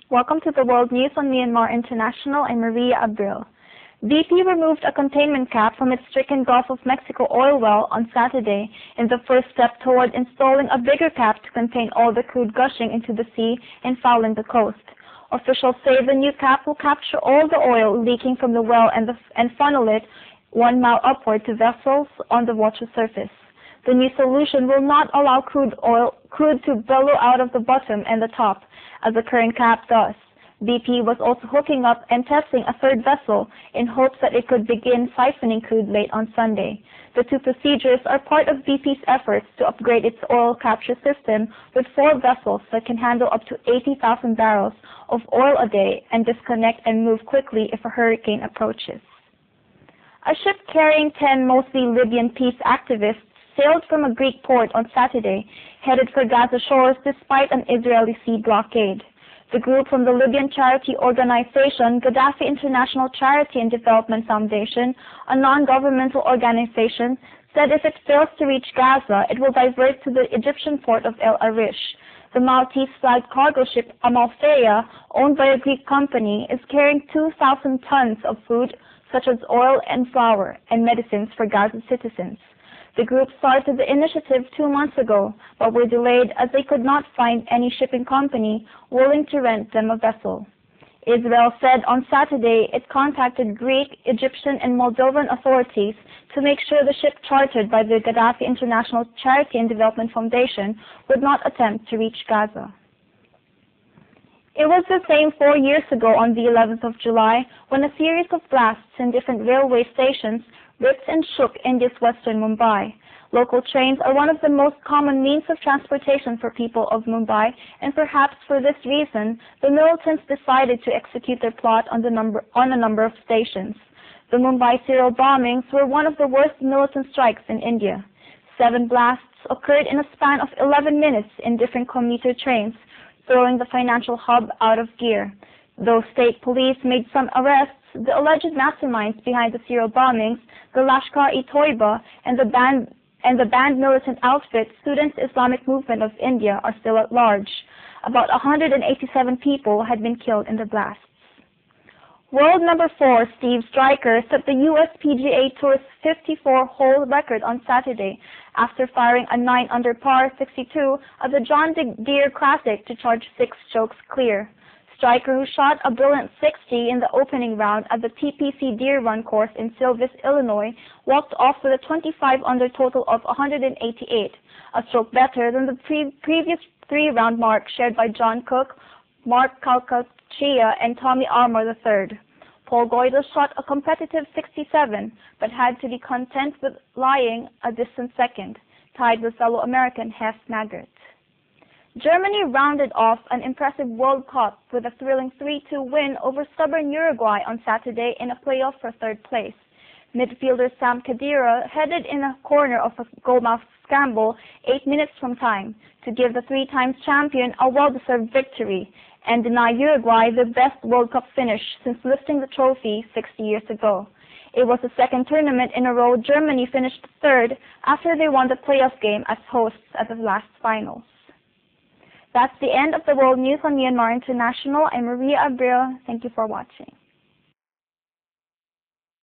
Welcome to the World News on Myanmar International. I'm Maria Abril. BP removed a containment cap from its stricken Gulf of Mexico oil well on Saturday in the first step toward installing a bigger cap to contain all the crude gushing into the sea and fouling the coast. Officials say the new cap will capture all the oil leaking from the well and funnel it 1 mile upward to vessels on the water surface. The new solution will not allow crude to billow out of the bottom and the top, as the current cap does. BP was also hooking up and testing a third vessel in hopes that it could begin siphoning crude late on Sunday. The two procedures are part of BP's efforts to upgrade its oil capture system with 4 vessels that can handle up to 80,000 barrels of oil a day and disconnect and move quickly if a hurricane approaches. A ship carrying 10 mostly Libyan peace activists sailed from a Greek port on Saturday, headed for Gaza shores despite an Israeli sea blockade. The group from the Libyan charity organization Gaddafi International Charity and Development Foundation, a non-governmental organization, said if it fails to reach Gaza, it will divert to the Egyptian port of El Arish. The Maltese-flagged cargo ship Amalthea, owned by a Greek company, is carrying 2,000 tons of food such as oil and flour and medicines for Gaza citizens. The group started the initiative 2 months ago, but were delayed as they could not find any shipping company willing to rent them a vessel. Israel said on Saturday it contacted Greek, Egyptian, and Moldovan authorities to make sure the ship chartered by the Gaddafi International Charity and Development Foundation would not attempt to reach Gaza. It was the same 4 years ago on the 11th of July when a series of blasts in different railway stations ripped and shook India's western Mumbai. Local trains are one of the most common means of transportation for people of Mumbai, and perhaps for this reason, the militants decided to execute their plot on a number of stations. The Mumbai serial bombings were one of the worst militant strikes in India. 7 blasts occurred in a span of 11 minutes in different commuter trains, throwing the financial hub out of gear. Though state police made some arrests, the alleged masterminds behind the serial bombings, the Lashkar-e-Toiba, and the banned militant outfit Students Islamic Movement of India are still at large. About 187 people had been killed in the blasts. World number 4 Steve Striker set the U.S. PGA Tour's 54-hole record on Saturday after firing a 9-under par 62 at the John Deere Classic to charge 6 strokes clear. Striker, who shot a brilliant 60 in the opening round at the TPC Deer Run course in Silvis, Illinois, walked off with a 25-under total of 188, a stroke better than the previous 3-round mark shared by John Cook, Mark Calcaccia, and Tommy Armour III. Paul Goyda shot a competitive 67, but had to be content with lying a distant second, tied with fellow American Hef Maggart. Germany rounded off an impressive World Cup with a thrilling 3-2 win over stubborn Uruguay on Saturday in a playoff for 3rd place. Midfielder Sam Khedira headed in a corner of a goalmouth scramble 8 minutes from time to give the 3-time champion a well-deserved victory and deny Uruguay the best World Cup finish since lifting the trophy 60 years ago. It was the 2nd tournament in a row Germany finished 3rd after they won the playoff game as hosts at the last finals. That's the end of the World News on Myanmar International. I'm Maria Abril. Thank you for watching.